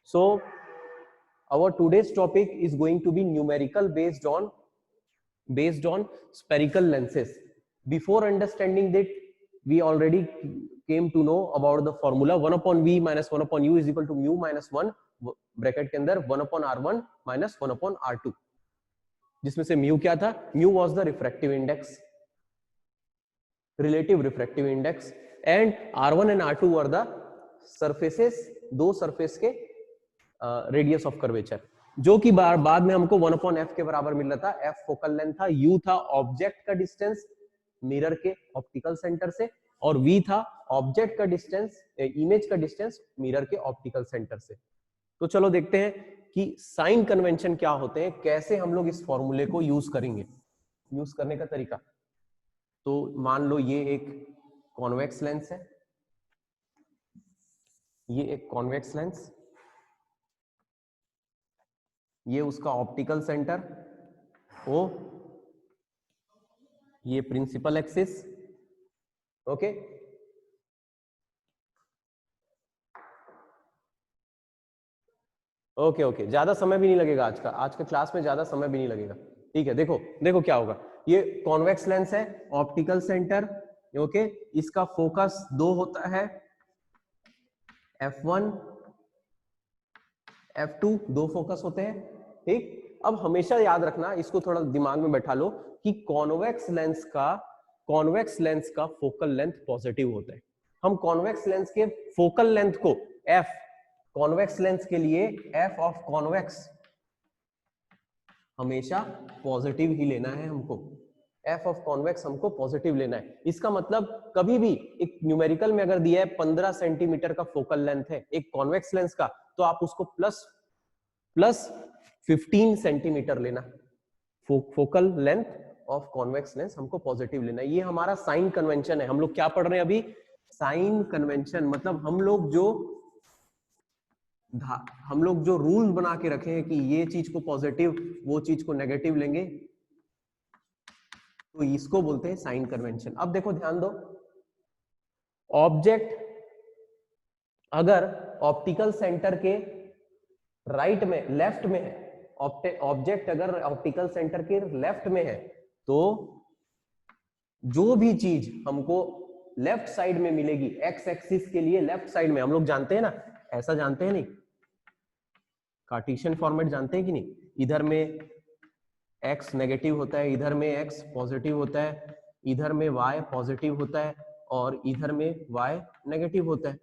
So our today's topic is going to be numerical based on spherical lenses. Before understanding that, we already came to know about the formula 1 upon v minus 1 upon u is equal to mu minus 1 bracket के अंदर 1 upon r1 minus 1 upon r2, जिसमें से mu क्या था? Mu was the refractive index, relative refractive index, and r1 and r2 were the surfaces, दो surface के radius of curvature, जो कि बाद में हमको 1 upon f के बराबर मिल रहा था. f फोकल लेंथ था, u था ऑब्जेक्ट का डिस्टेंस मिरर के ऑप्टिकल सेंटर से, और v था ऑब्जेक्ट का डिस्टेंस, इमेज का डिस्टेंस मिरर के ऑप्टिकल सेंटर से. तो चलो देखते हैं कि साइन कन्वेंशन क्या होते हैं, कैसे हम लोग इस फॉर्मूले को यूज करेंगे, यूज करने का तरीका. तो मान लो ये एक कॉन्वेक्स लेंस है, ये एक कॉन्वेक्स लेंस, ये उसका ऑप्टिकल सेंटर O, ये principal axis. Okay, okay okay, ज्यादा समय भी नहीं लगेगा आज का क्लास में, ज्यादा समय भी नहीं लगेगा. ठीक है, देखो देखो क्या होगा. ये कॉन्वेक्स लेंस है, ऑप्टिकल सेंटर. ओके, इसका फोकस 2 होता है, f1 f2, 2 फोकस होते हैं. ठीक, अब हमेशा याद रखना, इसको थोड़ा दिमाग में बैठा लो कि कॉन्वेक्स लेंस का फोकल लेंथ पॉजिटिव होता है. हम कॉन्वेक्स लेंस के फोकल लेंथ को f, कॉन्वेक्स लेंस के लिए f ऑफ कॉन्वेक्स हमेशा पॉजिटिव ही लेना है हमको. f ऑफ कॉन्वेक्स हमको पॉजिटिव लेना है. इसका मतलब कभी भी एक न्यूमेरिकल में अगर दिया है 15 सेंटीमीटर का फोकल लेंथ है एक कॉन्वेक्स लेंस का, तो आप उसको प्लस 15 सेंटीमीटर लेना. Focal length of convex lens हमको पॉजिटिव लेना है. ये हमारा साइन कन्वेंशन है. हम लोग क्या पढ़ रहे हैं अभी? Sign convention. मतलब हम लोग जो रूल बना के रखे हैं कि ये चीज को पॉजिटिव, वो चीज को नेगेटिव लेंगे, तो इसको बोलते हैं साइन कन्वेंशन. अब देखो, ध्यान दो, ऑब्जेक्ट अगर ऑप्टिकल सेंटर के राइट में, लेफ्ट में है, ऑब्जेक्ट अगर ऑप्टिकल सेंटर के लेफ्ट में है, तो जो भी चीज हमको लेफ्ट साइड में मिलेगी, एक्स एक्सिस के लिए लेफ्ट साइड में, हम लोग जानते हैं ना, ऐसा जानते हैं नहीं, कार्टेशियन फॉर्मेट जानते हैं कि नहीं, इधर में x नेगेटिव होता है, इधर में x पॉजिटिव होता है, इधर में y पॉजिटिव होता है, और इधर में y नेगेटिव होता है.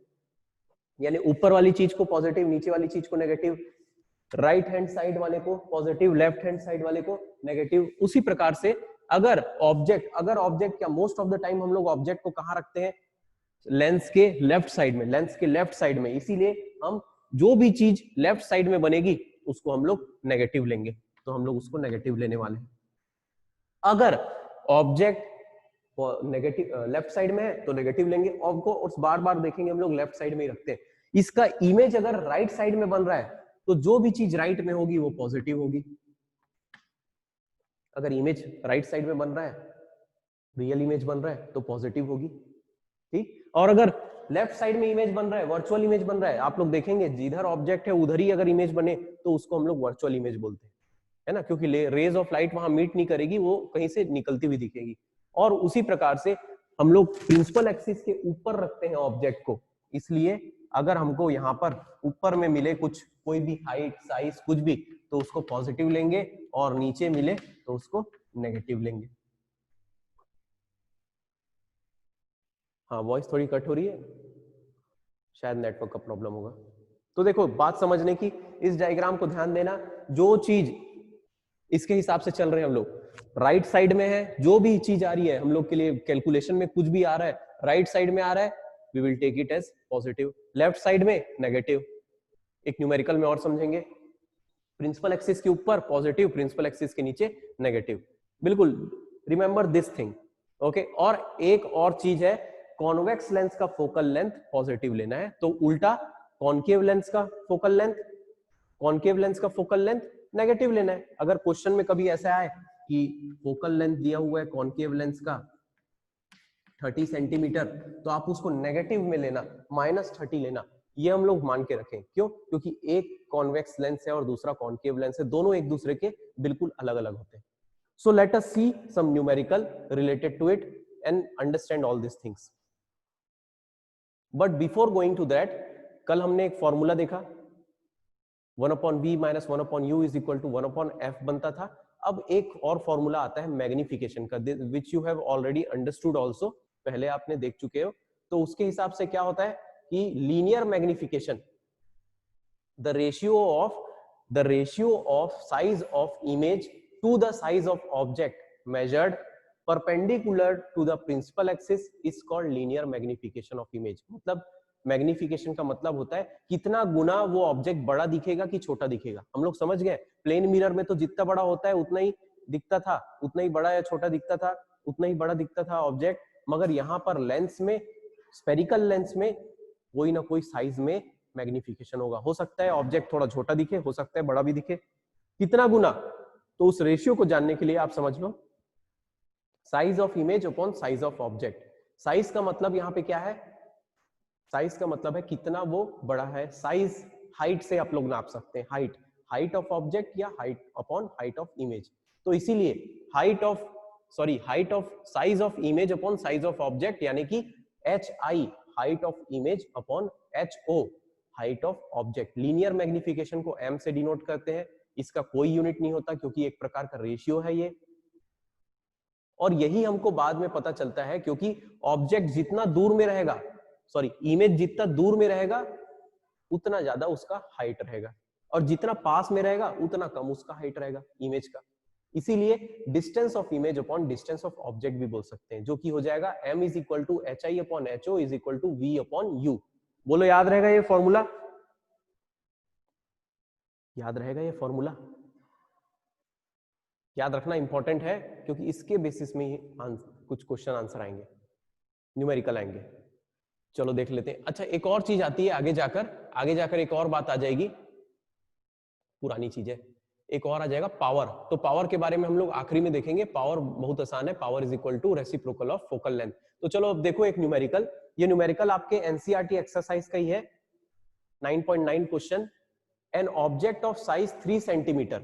यानी ऊपर वाली चीज को पॉजिटिव, नीचे वाली चीज को नेगेटिव, राइट हैंड साइड वाले को पॉजिटिव, लेफ्ट हैंड साइड वाले को नेगेटिव. उसी प्रकार से अगर ऑब्जेक्ट क्या, मोस्ट ऑफ द टाइम हम लोग ऑब्जेक्ट को कहां रखते हैं? लेंस के लेफ्ट साइड में. इसीलिए हम जो भी चीज लेफ्ट साइड में बनेगी उसको हम लोग नेगेटिव लेंगे, तो हम लोग उसको नेगेटिव लेने वाले हैं. अगर ऑब्जेक्ट नेगेटिव लेफ्ट साइड में है तो नेगेटिव लेंगे. और बार बार देखेंगे हम लोग लेफ्ट साइड में ही रखते हैं. इसका इमेज अगर राइट साइड में बन रहा है तो जो भी चीज राइट में होगी वो पॉजिटिव होगी. अगर इमेज राइट साइड में बन रहा है, रियल इमेज बन रहा है, तो पॉजिटिव होगी. ठीक, और अगर लेफ्ट साइड में इमेज बन रहा है, वर्चुअल इमेज बन रहा है, आप लोग देखेंगे जिधर ऑब्जेक्ट है उधर ही अगर इमेज बने तो उसको हम लोग वर्चुअल इमेज बोलते हैं, है ना, क्योंकि रेज ऑफ लाइट वहां मीट नहीं करेगी, वो कहीं से निकलती हुई दिखेगी. और उसी प्रकार से हम लोग प्रिंसिपल एक्सिस के ऊपर रखते हैं ऑब्जेक्ट को. इसलिए अगर हमको यहाँ पर ऊपर में मिले कुछ, कोई भी हाइट, साइज, कुछ भी, तो उसको पॉजिटिव लेंगे, और नीचे मिले तो उसको नेगेटिव लेंगे. हाँ, वॉइस थोड़ी कट हो रही है, शायद नेटवर्क का प्रॉब्लम होगा. तो देखो, बात समझने की, इस डायग्राम को ध्यान देना. जो चीज इसके हिसाब से चल रहे हैं हम लोग, राइट साइड में है, जो भी चीज आ रही है हम लोग के लिए कैलकुलेशन में, कुछ भी आ रहा है राइट साइड में आ रहा है, we will take it as positive. Left side में नेगेटिव. एक न्यूमेरिकल में और समझेंगे, प्रिंसिपल एक्सिस के ऊपर पॉजिटिव, प्रिंसिपल एक्सिस के नीचे नेगेटिव. बिल्कुल रिमेंबर दिस थिंग. ओके, और एक और चीज है, कॉन्वेक्स लेंस का फोकल लेंथ पॉजिटिव लेना है, तो उल्टा कॉनकेव लेंस का फोकल लेंथ नेगेटिव लेना है. अगर क्वेश्चन में कभी ऐसा आए कि फोकल लेंथ दिया हुआ है कॉनकेव लेंस का 30 सेंटीमीटर, तो आप उसको नेगेटिव में लेना, -30 लेना. ये हम लोग मान के रखें। क्यों? क्योंकि एक कॉन्वेक्स लेंस है और दूसरा कॉन्केव लेंस है, दोनों एक दूसरे के बिल्कुल अलग अलग होते हैं। So let us see some numerical related to it and understand all this things. But before going to that, कल हमने एक फॉर्मूला देखा 1/v minus 1/u is equal to 1/f बनता था। अब एक और फॉर्मूला आता है मैग्निफिकेशन का, which you have already understood also, पहले आपने देख चुके हो। तो उसके हिसाब से क्या होता है कि linear magnification, the ratio of size of image to the size of object measured perpendicular to the principal axis is called linear magnification of image। मतलब मैग्निफिकेशन का मतलब होता है कितना गुना वो ऑब्जेक्ट बड़ा दिखेगा कि छोटा दिखेगा। हम लोग समझ गए, प्लेन मिरर में तो जितना बड़ा होता है उतना ही दिखता था, उतना ही बड़ा या छोटा दिखता था, उतना ही बड़ा दिखता था ऑब्जेक्ट। मगर यहाँ पर लेंस में, स्पेरिकल लेंस में कोई ना कोई साइज में मैग्निफिकेशन होगा। हो सकता है ऑब्जेक्ट थोड़ा छोटा दिखे, हो सकता है बड़ा भी दिखे। कितना गुना? तो उस रेशियो को जानने के लिए आप समझ लो size of image upon size of object. Size का मतलब यहाँ पे क्या है? साइज का मतलब है कितना वो बड़ा है। साइज हाइट से आप लोग नाप सकते हैं, हाइट ऑफ ऑब्जेक्ट या height upon height of image. तो इसीलिए height of size of image upon size of object, यानी कि HI height of image upon HO height of object. Linear magnification को M से डिनोट करते हैं। इसका कोई यूनिट नहीं होता क्योंकि एक प्रकार का रेशियो है ये। और यही हमको बाद में पता चलता है क्योंकि ऑब्जेक्ट जितना दूर में रहेगा, इमेज जितना दूर में रहेगा उतना ज्यादा उसका हाइट रहेगा, और जितना पास में रहेगा उतना कम उसका हाइट रहेगा इमेज का। इसीलिए distance of image upon distance of object भी बोल सकते हैं, जो कि हो जाएगा M is equal to HI upon HO is equal to V upon U। बोलो याद रहेगा ये फॉर्मूला? याद रहेगा ये फॉर्मूला? याद रखना इंपॉर्टेंट है क्योंकि इसके बेसिस में ही कुछ क्वेश्चन आंसर आएंगे, न्यूमेरिकल आएंगे। चलो देख लेते हैं। अच्छा, एक और चीज आती है आगे जाकर एक और बात आ जाएगी, पुरानी चीज है, एक और आ जाएगा पावर। तो पावर के बारे में हम लोग आखिरी में देखेंगे। पावर बहुत आसान है, power is equal to reciprocal of focal length. तो चलो अब देखो एक न्यूमेरिकल, ये न्यूमेरिकल आपके एनसीईआरटी एक्सरसाइज का ही है, 9.9 question. An object of size 3 centimetre,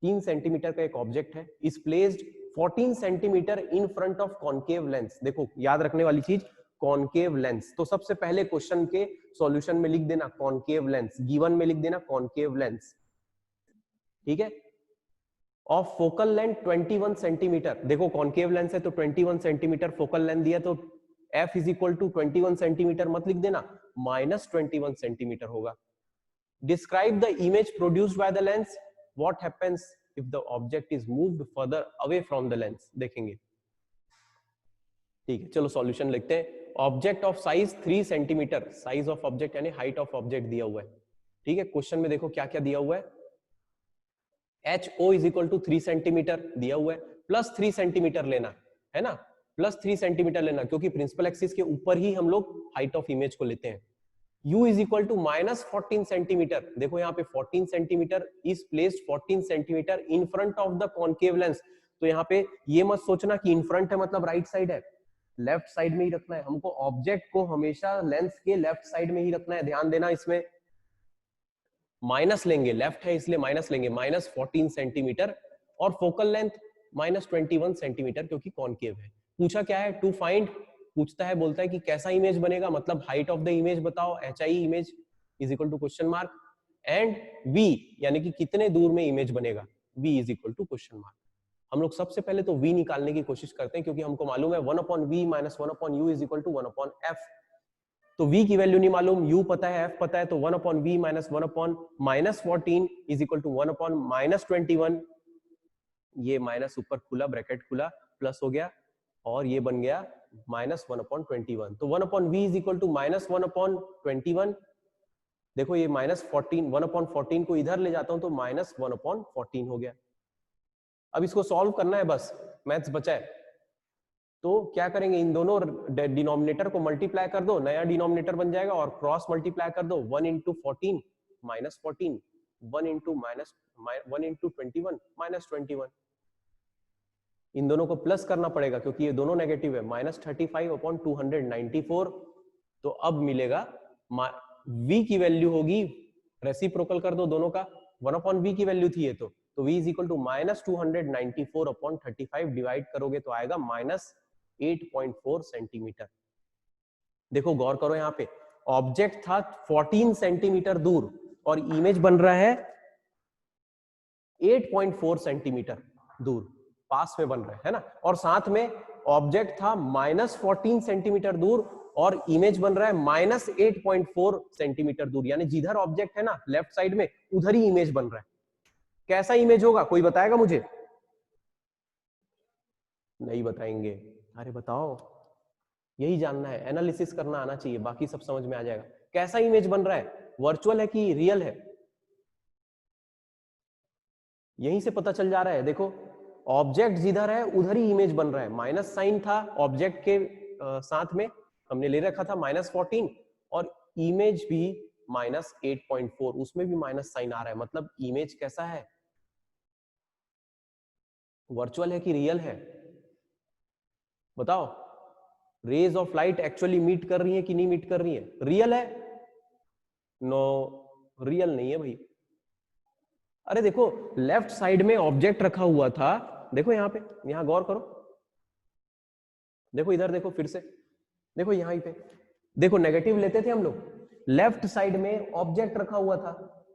3 centimetre का एक ऑब्जेक्ट है, is placed 14 centimetre in front of concave lens. देखो याद रखने वाली चीज, कॉनकेव लेंस। तो सबसे पहले क्वेश्चन के सॉल्यूशन में लिख देना कॉनकेव लेंस, गिवन में लिख देना कॉनकेव लेंस, ठीक है। ऑफ फोकल लेंथ 21 सेंटीमीटर, देखो कॉनकेव लेंस है तो 21 सेंटीमीटर फोकल लेंथ दिया, तो f is equal to 21 centimetre मत लिख देना, -21 सेंटीमीटर होगा। Describe the image produced by the lens, what happens if the object is moved further away from the lens, देखेंगे, ठीक है। चलो सॉल्यूशन लिखते हैं। Object of size 3 centimetre, size of object यानी हाइट ऑफ ऑब्जेक्ट दिया हुआ है, ठीक है। क्वेश्चन में देखो क्या क्या दिया हुआ है, HO is equal to 3 centimetre दिया हुआ है, प्लस 3 सेंटीमीटर लेना है ना, प्लस 3 सेंटीमीटर लेना, क्योंकि प्रिंसिपल एक्सिस के ऊपर ही हम लोग हाइट ऑफ इमेज को लेते हैं। U is equal to -14 centimetre, देखो यहाँ पे 14 centimetre is placed 14 centimetre in front of the concave lens. तो यहाँ पे ये मत सोचना कि इन फ्रंट है मतलब राइट साइड है, लेफ्ट साइड में ही रखना है हमको, ऑब्जेक्ट को हमेशा लेंस के लेफ्ट साइड में ही रखना है, ध्यान देना। इसमें माइनस लेंगे, लेफ्ट है इसलिए माइनस लेंगे, -14 सेंटीमीटर, और फोकल लेंथ -21 सेंटीमीटर क्योंकि कॉनकेव है। पूछा क्या है, टू फाइंड, पूछता है, बोलता है कि कैसा इमेज बनेगा, मतलब हाइट ऑफ द इमेज बताओ, HI image is equal to question mark, and V यानी कि कितने दूर में इमेज बनेगा, V is equal to question mark. हम लोग सबसे पहले तो V निकालने की कोशिश करते हैं क्योंकि हमको मालूम है 1/v minus 1/u is equal to 1/f। तो V की वैल्यू नहीं मालूम, U पता है, F पता है, तो 1/v minus 1/-14 is equal to 1/-21, ये माइनस ऊपर खुला, ब्रैकेट खुला, प्लस हो गया, और ये बन गया -1/21। तो 1/v इज इक्वल टू -1/21। देखो ये -14, 1/14 को इधर ले जाता हूं तो -1/14 हो गया। अब इसको सॉल्व करना है, बस मैथ्स बचा है। तो क्या करेंगे, इन दोनों डिनोमिनेटर को मल्टीप्लाई कर दो, नया डिनोमिनेटर बन जाएगा, और क्रॉस मल्टीप्लाई कर दो, 1 इंटू 14 -14, 1 इंटू 21 -21। इन दोनों को प्लस करना पड़ेगा क्योंकि ये दोनों नेगेटिव है, -35/294। तो अब मिलेगा v की वैल्यू होगी, रेसिप्रोकल कर दो दोनों का, 1/v की वैल्यू थी ये तो v is equal to -294/35 divide करोगे तो आएगा -8.4 सेंटीमीटर। देखो गौर करो यहाँ पे, ऑब्जेक्ट था 14 सेंटीमीटर दूर और इमेज बन रहा है 8.4 सेंटीमीटर दूर, पास में बन रहा है ना, और साथ में ऑब्जेक्ट था -14 सेंटीमीटर दूर और इमेज बन रहा है -8.4 सेंटीमीटर दूर, यानी जिधर ऑब्जेक्ट है ना लेफ्ट साइड में उधर ही इमेज बन रहा है। कैसा इमेज होगा, कोई बताएगा मुझे? नहीं बताएंगे? अरे बताओ, यही जानना है, एनालिसिस करना आना चाहिए, बाकी सब समझ में आ जाएगा। कैसा इमेज बन रहा है, वर्चुअल है कि रियल है? यहीं से पता चल जा रहा है। देखो ऑब्जेक्ट जिधर है उधर ही इमेज बन रहा है, माइनस साइन था ऑब्जेक्ट के साथ में, हमने ले रखा था -14 और इमेज भी -8.4, उसमें भी माइनस साइन आ रहा है, मतलब इमेज कैसा है, वर्चुअल है कि रियल है? बताओ, rays of light actually meet कर रही है कि नहीं मीट कर रही है? रियल है? नो, रियल नहीं है भाई। अरे देखो लेफ्ट साइड में ऑब्जेक्ट रखा हुआ था, देखो यहाँ पे, यहाँ गौर करो, देखो इधर देखो फिर से, देखो यहाँ पे देखो, नेगेटिव लेते थे हम लोग, लेफ्ट साइड में ऑब्जेक्ट रखा हुआ था,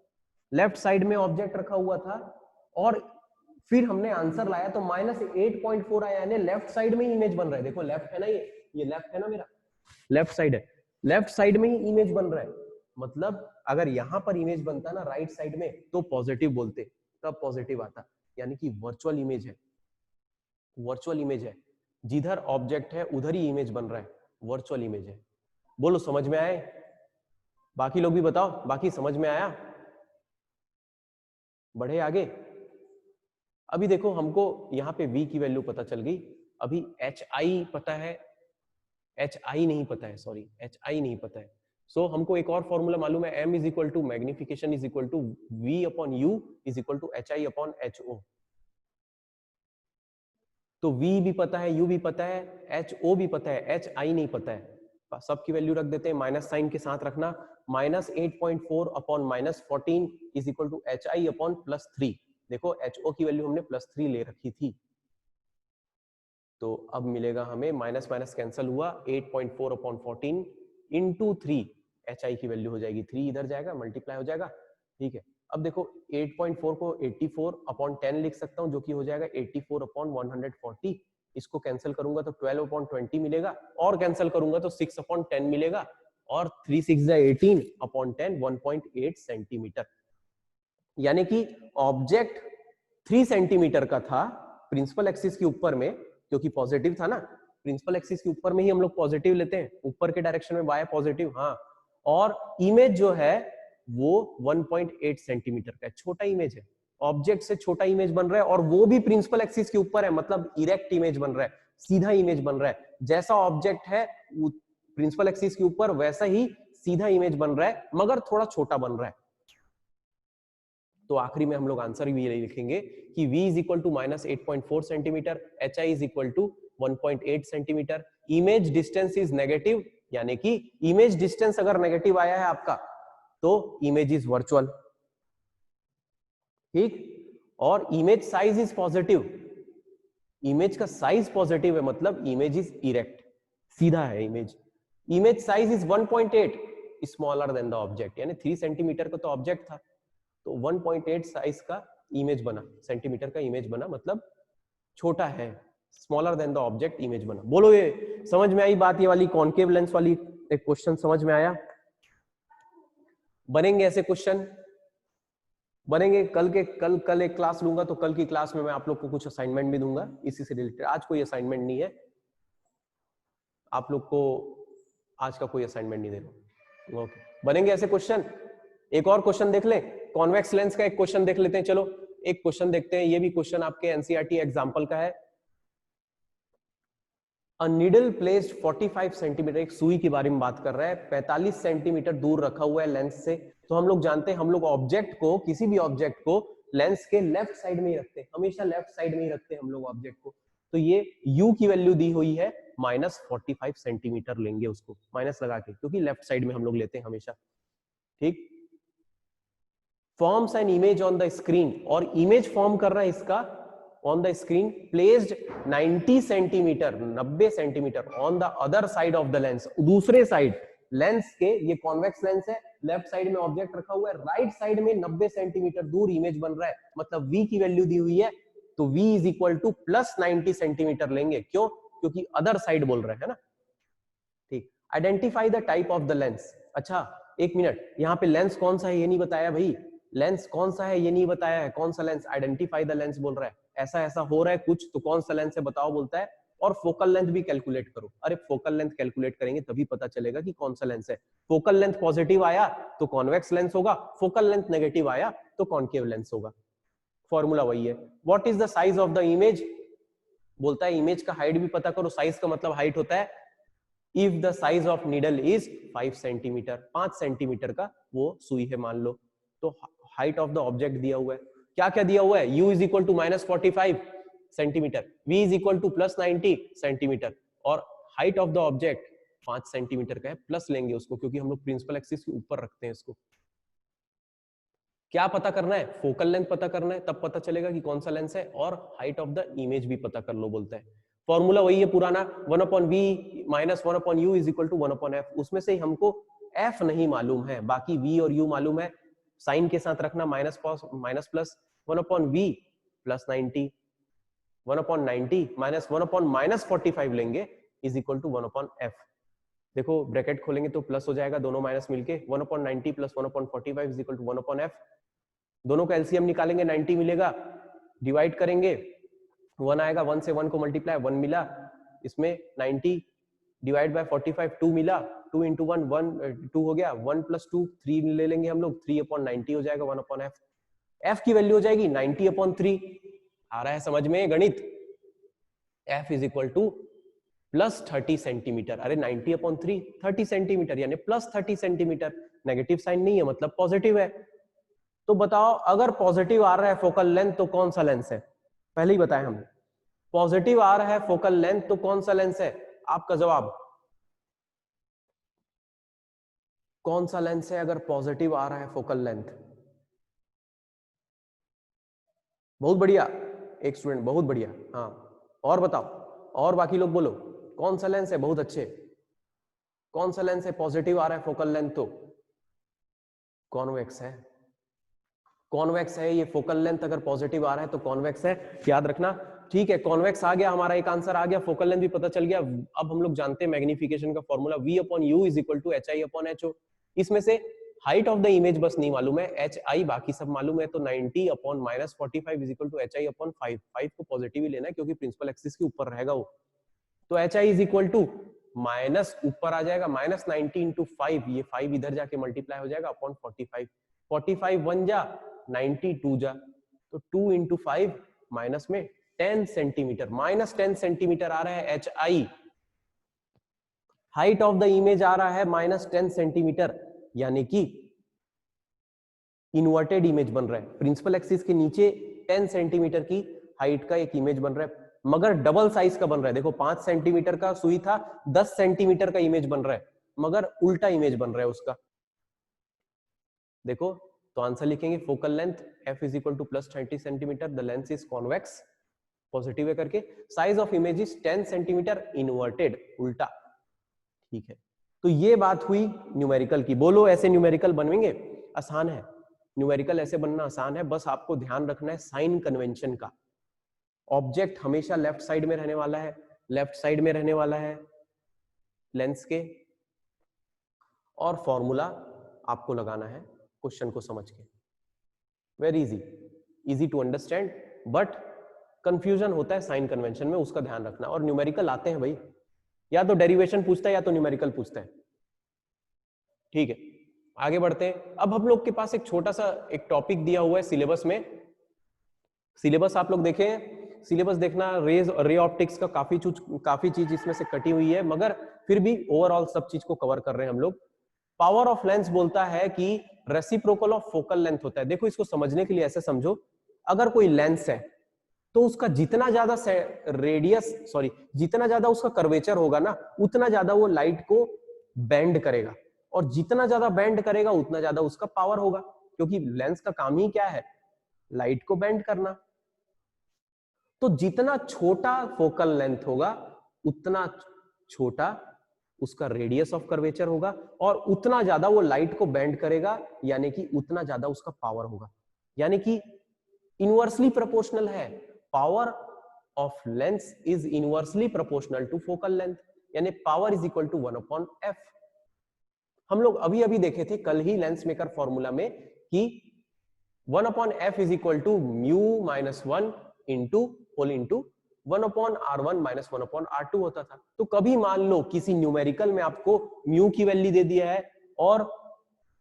लेफ्ट साइड में ऑब्जेक्ट रखा हुआ था और फिर हमने आंसर लाया तो -8.4 आया, यानी लेफ्ट साइड में ही इमेज बन रहा है। देखो लेफ्ट है ना, ये लेफ्ट है ना, मेरा लेफ्ट साइड है, लेफ्ट साइड में ही इमेज बन रहा है, मतलब अगर यहां पर इमेज बनता ना राइट साइड में तो पॉजिटिव बोलते, तब पॉजिटिव आता, यानी कि वर्चुअल इमेज है, वर्चुअल इमेज है, जिधर ऑब्जेक्ट है उधर ही इमेज बन रहा है, वर्चुअल इमेज है। बोलो समझ में आए? बाकी लोग भी बताओ, बाकी समझ में आया? बढ़े आगे। अभी देखो हमको यहाँ पे v की वैल्यू पता चल गई, अभी hi पता है, hi नहीं पता है, सॉरी hi नहीं पता है, सो हमको एक और फॉर्मूला मालूम है, m is equal to magnification is equal to v upon u is equal to hi upon ho। तो v भी पता है, u भी पता है, ho भी पता है, hi नहीं पता है, सबकी वैल्यू रख देते हैं, माइनस साइन के साथ रखना, -8.4 upon -14 is equal to hi upon +3। देखो ho की वैल्यू हमने +3 ले रखी थी, तो अब मिलेगा हमें, माइनस माइनस कैंसिल हुआ, 8.4 अपॉन 14 इंटू 3, hi की वैल्यू हो जाएगी 3, इधर जाएगा मल्टीप्लाई हो जाएगा, ठीक है। अब देखो 8.4 को 84 अपॉन 10 लिख सकता हूँ, जो कि हो जाएगा 84 अपॉन 140, इसको कैंसिल करूंगा तो 12 अपॉन 20 मिलेगा, और कैंसिल करूंगा तो 6 अपॉन 10 मिलेगा, और 3 6 18 अपॉन 10 1.8 सेंटीमीटर, यानी कि ऑब्जेक्ट 3 सेंटीमीटर का था प्रिंसिपल एक्सिस के ऊपर में, क्योंकि पॉजिटिव था ना, प्रिंसिपल एक्सिस के ऊपर में ही हम लोग पॉजिटिव लेते हैं, ऊपर के डायरेक्शन में y पॉजिटिव, हाँ, और इमेज जो है वो 1.8 सेंटीमीटर का है, छोटा इमेज है, ऑब्जेक्ट से छोटा इमेज बन रहा है, और वो भी प्रिंसिपल एक्सिस के ऊपर है, मतलब इरेक्ट इमेज बन रहा है, सीधा इमेज बन रहा है, जैसा ऑब्जेक्ट है प्रिंसिपल एक्सिस के ऊपर वैसा ही सीधा इमेज बन रहा है, मगर थोड़ा छोटा बन रहा है। तो आखिरी में हम लोग आंसर भी यही लिखेंगे कि v is equal to -8.4 centimetre, hi is equal to 1.8 centimetre, image distance is negative, यानी कि इमेज डिस्टेंस अगर नेगेटिव आया है आपका तो इमेज इज वर्चुअल, ठीक, और image size is positive, image का साइज पॉजिटिव है, मतलब इमेज इज इरेक्ट, सीधा है image, image size is 1.8 smaller than the object, यानी 3 सेंटीमीटर का तो ऑब्जेक्ट था, तो 1.8 साइज का इमेज बना, सेंटीमीटर का इमेज बना, मतलब छोटा है, smaller than the object image बना। बोलो ये समझ में आई बात, ये वाली कॉन्केव लेंस वाली एक क्वेश्चन समझ में आया? बनेंगे ऐसे क्वेश्चन, बनेंगे, कल एक क्लास लूंगा, तो कल की क्लास में मैं आप लोग को कुछ असाइनमेंट भी दूंगा इसी से रिलेटेड, आज कोई असाइनमेंट नहीं है, आप लोग को आज का कोई असाइनमेंट नहीं दे रहा, ओके, बनेंगे ऐसे क्वेश्चन। एक और क्वेश्चन देख ले, कॉन्वेक्स लेंस का एक क्वेश्चन देख लेते हैं, चलो एक क्वेश्चन देखते हैं, ये भी क्वेश्चन आपके एनसीईआरटी एग्जांपल का है। अ नीडल प्लेस्ड 45 सेंटीमीटर, एक सुई के बारे में बात कर रहा है, 45 सेंटीमीटर दूर रखा हुआ है लेंस से, तो हम लोग जानते हैं, हम लोग ऑब्जेक्ट को, किसी भी ऑब्जेक्ट को लेंस के लेफ्ट साइड में ही रखते हैं, हमेशा लेफ्ट साइड में ही रखते हैं हम लोग ऑब्जेक्ट को, तो ये u की वैल्यू दी हुई है -45 सेंटीमीटर, लेंगे उसको माइनस लगा के, क्योंकि लेफ्ट साइड में हम लोग लेते हैं हमेशा। ठीक, forms an image on the screen, और इमेज फॉर्म कर रहा है इसका on the screen placed 90 centimetre 90 centimetre on the other side of the lens, दूसरे साइड लेंस के, ये कॉन्वेक्स लेंस है, लेफ्ट साइड में ऑब्जेक्ट रखा हुआ है, राइट साइड में 90 सेंटीमीटर दूर इमेज बन रहा है, मतलब v की वैल्यू दी हुई है तो v is equal two plus 90 centimetre लेंगे, क्यों, क्योंकि अदर साइड बोल रहे हैं ना। ठीक, identify the type of the lens. अच्छा एक मिनट, यहाँ पे लेंस कौन सा है ये नहीं बताया भाई, लेंस कौन सा है ये नहीं बताया है, कौन सा लेंस, आइडेंटिफाई द लेंस बोल रहा है, ऐसा ऐसा हो रहा है कुछ तो कौन सा लेंस है बताओ बोलता है, और फोकल लेंथ भी कैलकुलेट करो। अरे फोकल लेंथ कैलकुलेट करेंगे तभी पता चलेगा कि कौन सा लेंस है। फोकल लेंथ पॉजिटिव आया तो कॉन्वेक्स लेंस होगा, फोकल लेंथ नेगेटिव आया तो कॉन्केव लेंस होगा। फॉर्मूला वही है। What is the size of the image, बोलता है इमेज का हाइट भी पता करो, साइज का मतलब हाइट होता है if the size of needle is 5 centimetre, 5 centimetre का वो सुई है मान लो, तो हाइट ऑफ द ऑब्जेक्ट दिया हुआ है, क्या क्या दिया हुआ है, u is equal to -45 centimetre, v is equal to +90 centimetre, और height of the object 5 centimetre का है, प्लस लेंगे उसको क्योंकि हम लोग प्रिंसिपल एक्सिस के ऊपर रखते हैं इसको। क्या पता करना है, फोकल लेंथ पता करना है, तब पता चलेगा कि कौन सा लेंस है, और हाइट ऑफ द इमेज भी पता कर लो बोलता है। फॉर्मूला वही है पुराना, 1/v - 1/u is equal to 1/f, उसमें से हमको f नहीं मालूम है, बाकी v और u मालूम है, साइन के साथ रखना, minus plus 1/v plus 90, 1/90 minus 1/-45 लेंगे इज इक्वल टू 1/f। देखो ब्रैकेट खोलेंगे तो प्लस हो जाएगा, दोनों माइनस मिलके 1/90 plus 1/45 is equal to 1/f। दोनों का एलसीएम निकालेंगे 90 मिलेगा, डिवाइड करेंगे 1 आएगा, 1 से 1 को मल्टीप्लाई 1 मिला, इसमें 90 डिवाइड बाय 45 2 मिला, 2 इंटू 1 2 हो गया, 1 + 2 3 ले लेंगे हम लोग, 3/90 हो जाएगा 1/f। f की वैल्यू हो जाएगी 90/3। आ रहा है समझ में गणित, f is equal to +30 centimetre, अरे 90/3 30 सेंटीमीटर यानी +30 सेंटीमीटर, नेगेटिव साइन नहीं है मतलब पॉजिटिव है। तो बताओ अगर पॉजिटिव आ रहा है फोकल लेंथ तो कौन सा लेंस है, पहले ही बताया हमने, पॉजिटिव आ रहा है फोकल लेंथ तो कौन सा लेंस है, आपका जवाब कौन सा लेंस है अगर पॉजिटिव आ रहा है फोकल लेंथ। बहुत बढ़िया, एक स्टूडेंट बहुत बढ़िया, हाँ और बताओ, और बाकी लोग बोलो कौन सा लेंस है, बहुत अच्छे, कौन सा लेंस है पॉजिटिव आ रहा है फोकल लेंथ तो कॉन्वेक्स है, कॉन्वेक्स है ये, फोकल लेंथ अगर पॉजिटिव आ रहा है तो कॉन्वेक्स है, याद रखना। ठीक है कॉन्वेक्स आ गया, हमारा एक आंसर आ गया, फोकल लेंथ भी पता चल गया। अब हम लोग जानते हैं मैग्निफिकेशन का formula, v/u is equal to hi/ho। इसमें से हाइट ऑफ द इमेज बस नहीं मालूम है, hi बाकी सब मालूम है, तो 90/-45 इज इक्वल टू hi/5, 5 को पॉजिटिव ही लेना है क्योंकि प्रिंसिपल एक्सिस के ऊपर रहेगा वो, तो hi is equal to minus ऊपर आ जाएगा -90 इंटू 5, ये 5 इधर जाके मल्टीप्लाई हो जाएगा अपॉन 45, 45 1 जा 90 2 जा, तो 2 इंटू 5 माइनस में 10 सेंटीमीटर, -10 सेंटीमीटर आ रहा है hi, height of the image आ रहा है -10 सेंटीमीटर, यानी कि इन्वर्टेड इमेज बन रहा है, प्रिंसिपल एक्सिस के नीचे 10 सेंटीमीटर की हाइट का एक इमेज बन रहा है, मगर डबल साइज का बन रहा है। देखो 5 सेंटीमीटर का सुई था, 10 सेंटीमीटर का इमेज बन रहा है, मगर उल्टा इमेज बन रहा है उसका। देखो तो आंसर लिखेंगे focal length f is equal to +30 centimetre, the lens is convex, positive है करके, size of image is 10 centimetre, inverted उल्टा। ठीक है, तो ये बात हुई न्यूमेरिकल की। बोलो ऐसे न्यूमेरिकल बनेंगे, आसान है, न्यूमेरिकल ऐसे बनना आसान है, बस आपको ध्यान रखना है साइन कन्वेंशन का। ऑब्जेक्ट हमेशा लेफ्ट साइड में रहने वाला है, लेफ्ट साइड में रहने वाला है लेंस के, और फॉर्मूला आपको लगाना है क्वेश्चन को समझ के, very easy, easy to understand, but confusion होता है साइन कन्वेंशन में, उसका ध्यान रखना। और न्यूमेरिकल आते हैं भाई, या तो डेरिवेशन पूछता है या तो न्यूमेरिकल पूछता है। ठीक है आगे बढ़ते हैं। अब हम लोग के पास एक छोटा सा एक टॉपिक दिया हुआ है सिलेबस में, सिलेबस आप लोग देखें, सिलेबस देखना, रे ऑप्टिक्स का काफी चीज इसमें से कटी हुई है, मगर फिर भी ओवरऑल सब चीज को कवर कर रहे हैं हम लोग। पावर ऑफ लेंस बोलता है कि रेसिप्रोकल ऑफ फोकल लेंथ होता है। देखो इसको समझने के लिए ऐसे समझो, अगर कोई लेंस है तो उसका जितना ज्यादा जितना ज्यादा उसका कर्वेचर होगा ना, उतना ज्यादा वो लाइट को बेंड करेगा, और जितना ज्यादा बेंड करेगा उतना ज्यादा उसका पावर होगा, क्योंकि लेंस का काम ही क्या है, लाइट को बेंड करना। तो जितना छोटा फोकल लेंथ होगा उतना छोटा उसका रेडियस ऑफ कर्वेचर होगा, और उतना ज्यादा वो लाइट को बेंड करेगा, यानी कि उतना ज्यादा उसका पावर होगा। यानी कि इनवर्सली प्रोपोर्शनल है, power of lens is inversely proportional to focal length, यानी power is equal to 1/f। हम लोग अभी अभी देखे थे कल ही लेंस मेकर फॉर्मूला में कि 1/f is equal to mu minus 1 into whole into 1/r1 minus 1/r2 होता था। तो कभी मान लो किसी न्यूमेरिकल में आपको म्यू की वैल्यू दे दिया है और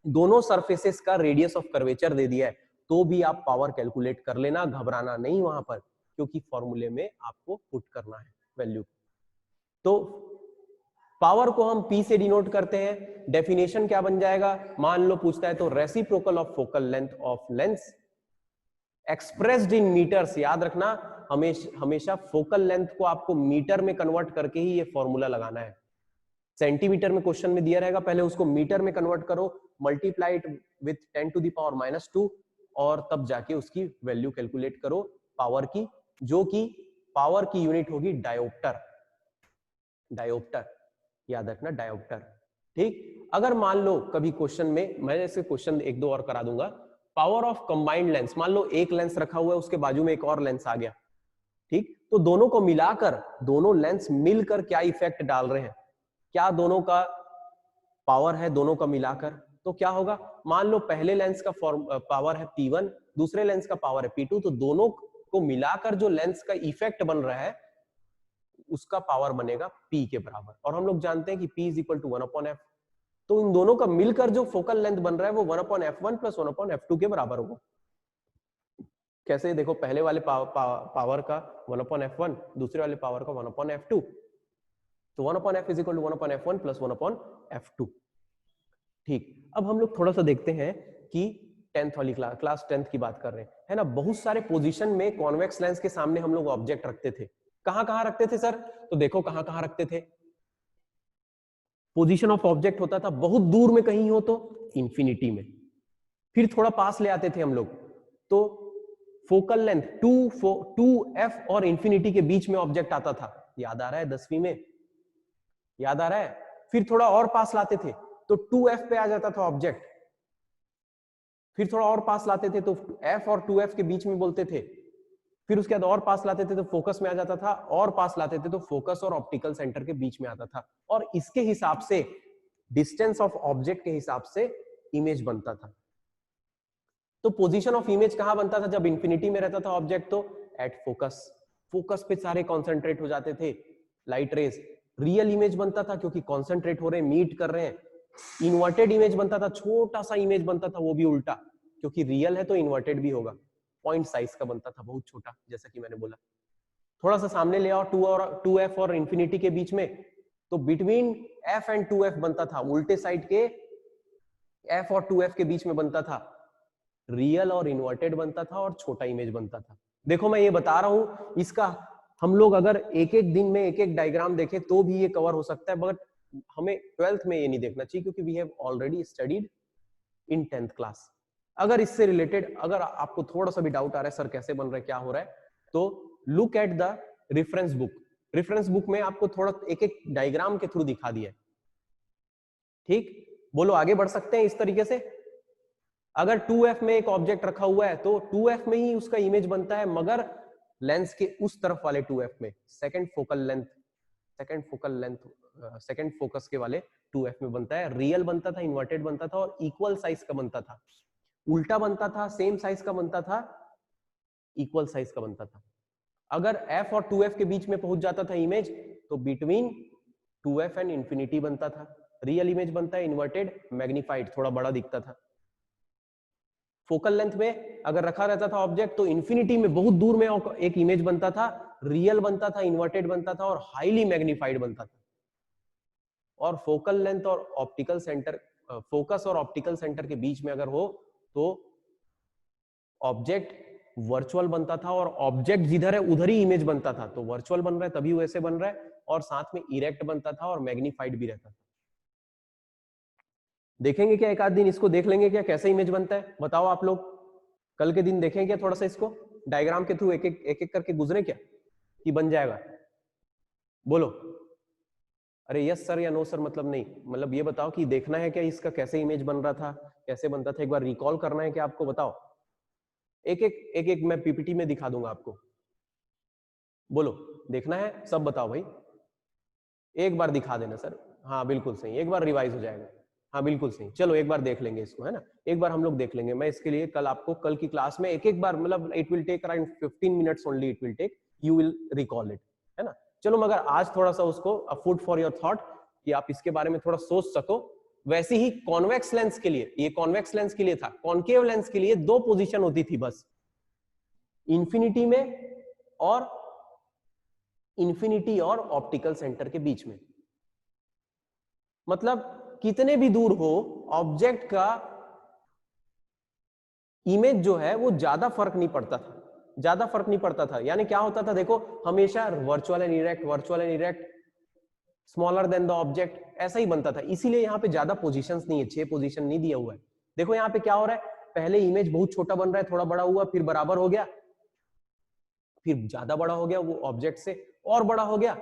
दोनों सरफेसेस का रेडियस ऑफ कर्वेचर दे दिया है, तो भी आप पावर कैलकुलेट कर लेना, घबराना नहीं वहां पर, क्योंकि फॉर्मूले में आपको पुट करना है वैल्यू। तो पावर को हम P से डिनोट करते हैं। डेफिनेशन क्या बन जाएगा, मान लो पूछता है तो reciprocal of focal length of lens expressed in metres. याद रखना, हमेशा फोकल लेंथ को आपको मीटर में कन्वर्ट करके ही ये फॉर्मूला लगाना है। सेंटीमीटर में क्वेश्चन में दिया रहेगा, पहले उसको मीटर में कन्वर्ट करो, मल्टीप्लाई इट विथ 10⁻⁻², और तब जाके उसकी वैल्यू कैलकुलेट करो पावर की, जो कि पावर की यूनिट होगी डायोप्टर। डायोप्टर याद रखना, डायोप्टर। ठीक, अगर मान लो कभी क्वेश्चन में, मैं ऐसे क्वेश्चन एक दो और करा दूंगा, पावर ऑफ कंबाइंड लेंस, मान लो एक लेंस रखा हुआ है, उसके बाजू में एक और लेंस आ गया, ठीक, तो दोनों को मिलाकर, दोनों लेंस मिलकर क्या इफेक्ट डाल रहे हैं, क्या दोनों का पावर है, दोनों का मिलाकर, तो क्या होगा, मान लो पहले लेंस का पावर है P1, दूसरे लेंस का पावर है P2, तो दोनों को मिलाकर जो लेंस का इफेक्ट बन रहा है उसका पावर बनेगा P के बराबर। और हम लोग जानते हैं कि P is equal to 1/f, तो इन दोनों का मिलकर जो फोकल लेंथ बन रहा है वो 1/f1 प्लस 1/f2 के बराबर होगा। कैसे, देखो पहले वाले पावर का 1/f1, दूसरे वाले पावर का 1/f2, तो 1/f is equal to 1/f1 plus 1/f2। ठीक, अब हम लोग थोड़ा सा देखते हैं कि 10th वाली क्लास 10th की बात कर रहे हैं, है ना। बहुत सारे पोजीशन में कॉन्वेक्स लेंस के सामने हम लोग ऑब्जेक्ट रखते थे। कहां कहां रखते थे सर, तो देखो कहां कहां रखते थे। पोजीशन ऑफ ऑब्जेक्ट होता था बहुत दूर में कहीं हो तो इंफिनिटी में, फिर थोड़ा पास ले आते थे हम लोग तो फोकल लेंथ 2f और इंफिनिटी के बीच में ऑब्जेक्ट आता था, याद आ रहा है 10वीं में, याद आ रहा है। फिर थोड़ा और पास लाते थे तो 2f पे आ जाता था ऑब्जेक्ट, फिर थोड़ा और पास लाते थे तो f और 2f के बीच में बोलते थे, फिर उसके बाद और पास लाते थे तो फोकस में आ जाता था, और पास लाते थे तो फोकस और ऑप्टिकल सेंटर के बीच में आता था, और इसके हिसाब से डिस्टेंस ऑफ ऑब्जेक्ट के हिसाब से इमेज बनता था। तो पोजीशन ऑफ इमेज कहां बनता था, जब इंफिनिटी में रहता था ऑब्जेक्ट तो एट फोकस, फोकस पे सारे कॉन्सेंट्रेट हो जाते थे लाइट रेज। रियल इमेज बनता था क्योंकि कॉन्सेंट्रेट हो रहे हैं, मीट कर रहे हैं। इन्वर्टेड इमेज बनता था, छोटा सा इमेज बनता था, वो भी उल्टा, क्योंकि रियल है तो इन्वर्टेड भी होगा। पॉइंट साइज का बनता था, बहुत छोटा, जैसा कि मैंने बोला। थोड़ा सा सामने ले आओ 2f और इंफिनिटी के बीच में, तो बिटवीन f एंड 2f बनता था, उल्टे साइड के f और 2f के बीच में बनता था रियल और इन्वर्टेड बनता था, और छोटा इमेज बनता था। देखो मैं ये बता रहा हूं, इसका हम लोग अगर एक एक दिन में एक एक डायग्राम देखें तो भी ये कवर हो सकता है, बट हमें 12th में ये नहीं देखना चाहिए, क्योंकि we have already studied in 10th class. अगर इससे रिलेटेड अगर आपको थोड़ा सा भी डाउट आ रहा है सर कैसे बन रहा है, क्या हो रहा है, तो look at the reference book. Reference book में आपको थोड़ा एक एक डायग्राम के थ्रू दिखा दिया है। ठीक, बोलो आगे बढ़ सकते हैं इस तरीके से। अगर 2f में एक ऑब्जेक्ट रखा हुआ है तो 2f में ही उसका इमेज बनता है, मगर लेंस के उस तरफ वाले 2f में सेकंड फोकस के वाले 2f में बनता है। रियल बनता था, इन्वर्टेड बनता था, और इक्वल साइज का बनता था, उल्टा बनता था, सेम साइज का बनता था, इक्वल साइज का बनता था। अगर f और 2f के बीच में पहुंच जाता था इमेज तो बिटवीन 2f एंड इंफिनिटी बनता था। रियल इमेज बनता है, इन्वर्टेड मैग्निफाइड थोड़ा बड़ा दिखता था। फोकल लेंथ में अगर रखा रहता था ऑब्जेक्ट तो इंफिनिटी में बहुत दूर में एक इमेज बनता था, रियल बनता था, इन्वर्टेड बनता था, और हाईली मैग्निफाइड बनता था। और फोकल लेंथ और ऑप्टिकल सेंटर, फोकस और ऑप्टिकल सेंटर के बीच में अगर हो तो ऑब्जेक्ट वर्चुअल बनता था, और ऑब्जेक्ट जिधर है उधर ही इमेज बनता था, तो वर्चुअल बन रहा है तभी वैसे बन रहा है, और साथ में इरेक्ट बनता था और मैग्निफाइड भी रहता था। देखेंगे क्या एक आध दिन, इसको देख लेंगे क्या कैसे इमेज बनता है, बताओ आप लोग। कल के दिन देखेंगे क्या थोड़ा सा इसको डायग्राम के थ्रू एक एक करके गुजरे क्या, कि बन जाएगा? बोलो। अरे यस सर या नो सर मतलब नहीं, मतलब ये बताओ कि देखना है क्या इसका कैसे इमेज बन रहा था, कैसे बनता था, एक बार रिकॉल करना है क्या आपको, बताओ। एक एक मैं पीपीटी में दिखा दूंगा आपको। बोलो, देखना है सब, बताओ भाई। एक बार दिखा देना सर। हाँ बिल्कुल सही, एक बार रिवाइज हो जाएगा। हाँ बिल्कुल सही, चलो एक बार देख लेंगे इसको, है ना, एक बार हम लोग देख लेंगे। मैं इसके लिए कल आपको, कल की क्लास में एक एक बार, मतलब it will take around 15 minutes only, it will take, you will recall it, है ना। चलो मगर आज थोड़ा सा उसको फूड फॉर योर थॉट, कि आप इसके बारे में थोड़ा सोच सको। वैसे ही कॉन्वेक्स लेंस के लिए, ये कॉन्वेक्स लेंस के लिए था, कॉन्केव लेंस के लिए दो पोजीशन होती थी बस, इंफिनिटी में और इंफिनिटी और ऑप्टिकल सेंटर के बीच में। मतलब कितने भी दूर हो, ऑब्जेक्ट का इमेज जो है वो ज्यादा फर्क नहीं पड़ता था, ज्यादा फर्क नहीं पड़ता था। यानी क्या होता था देखो, हमेशा virtual and erect, virtual and erect, smaller than the object, ऐसा ही बनता था। इसीलिए यहाँ पे ज्यादा पोजीशंस नहीं है, 6 पोजीशन नहीं दिया हुआ है। देखो यहाँ पे क्या हो रहा है, पहले इमेज बहुत छोटा बन रहा है, थोड़ा बड़ा हुआ, फिर बराबर हो गया, फिर ज्यादा बड़ा हो गया वो ऑब्जेक्ट से, और बड़ा हो गया,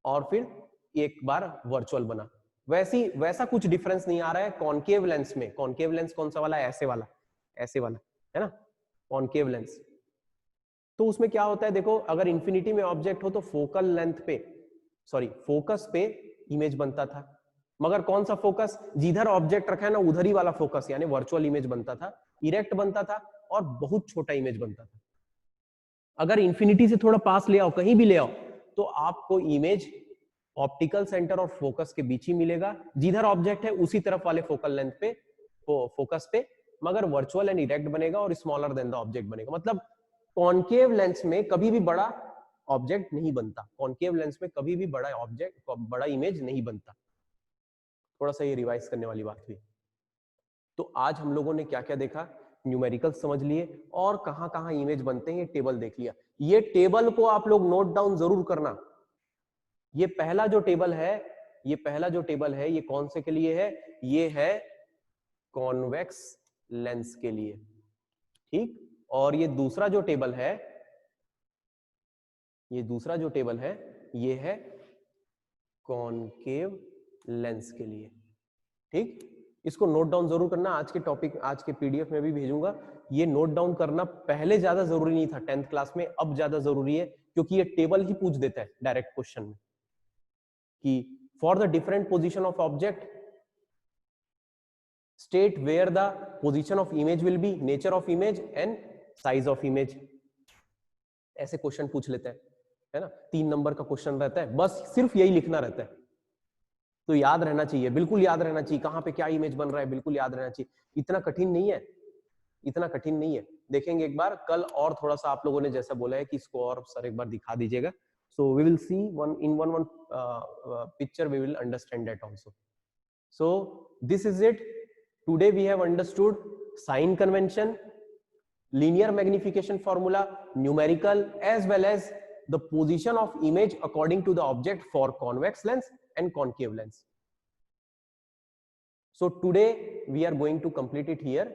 और फिर एक बार वर्चुअल बना। वैसा कुछ डिफरेंस नहीं आ रहा है कॉन्केव लेंस में। कॉन्केव लेंस कौन सा वाला है, ऐसे वाला, ऐसे वाला, है ना, कॉन्केव लेंस। तो उसमें क्या होता है देखो, अगर इंफिनिटी में ऑब्जेक्ट हो तो फोकल लेंथ पे, सॉरी फोकस पे इमेज बनता था। मगर कौन सा फोकस, जिधर ऑब्जेक्ट रखा है ना उधर ही वाला फोकस, यानी वर्चुअल इमेज बनता था, इरेक्ट बनता था, और बहुत छोटा इमेज बनता था। अगर इंफिनिटी से थोड़ा पास ले आओ, कहीं भी ले आओ, तो आपको इमेज ऑप्टिकल सेंटर और फोकस के बीच ही मिलेगा, जिधर ऑब्जेक्ट है उसी तरफ वाले फोकल लेंथ पे, फोकस पे, मगर वर्चुअल एंड इरेक्ट बनेगा और स्मॉलर देन द ऑब्जेक्ट बनेगा। मतलब कॉन्केव लेंस में कभी भी बड़ा ऑब्जेक्ट नहीं बनता, कॉन्केव लेंस में कभी भी बड़ा ऑब्जेक्ट, बड़ा इमेज नहीं बनता। थोड़ा सा ये रिवाइज करने वाली बात हुई। तो आज हम लोगों ने क्या क्या देखा, न्यूमेरिकल समझ लिए, और कहां कहां इमेज बनते हैं ये टेबल देख लिया। ये टेबल को आप लोग नोट डाउन जरूर करना। ये पहला जो टेबल है, ये पहला जो टेबल है, ये कौन से के लिए है, ये है कॉन्वेक्स लेंस के लिए, ठीक। और ये दूसरा जो टेबल है, ये दूसरा जो टेबल है, ये है कॉनकेव लेंस के लिए, ठीक। इसको नोट डाउन जरूर करना। आज के टॉपिक, आज के पीडीएफ में भी भेजूंगा। ये नोट डाउन करना पहले ज्यादा जरूरी नहीं था 10th क्लास में, अब ज्यादा जरूरी है, क्योंकि ये टेबल ही पूछ देता है डायरेक्ट क्वेश्चन में, कि for the different position of object state where the position of image will be, nature of image and size of image, ऐसे क्वेश्चन पूछ लेता है ना। 3 नंबर का क्वेश्चन रहता है, बस सिर्फ यही लिखना रहता है। तो याद रहना चाहिए, बिल्कुल याद रहना चाहिए, कहां पे क्या इमेज बन रहा है, बिल्कुल याद रहना चाहिए। इतना कठिन नहीं है, इतना कठिन नहीं है। देखेंगे एक बार कल, और थोड़ा सा आप लोगों ने जैसा बोला है कि इसको और सर एक बार दिखा दीजिएगा, so we will see one picture, we will understand that also. So this is it. Today we have understood sign convention, linear magnification formula, numerical, as well as the position of image according to the object for convex lens and concave lens. So today we are going to complete it here.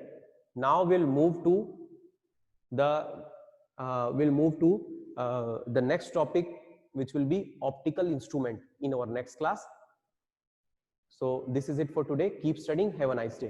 Now we'll move to the next topic, which will be optical instrument in our next class. So this is it for today. Keep studying. Have a nice day.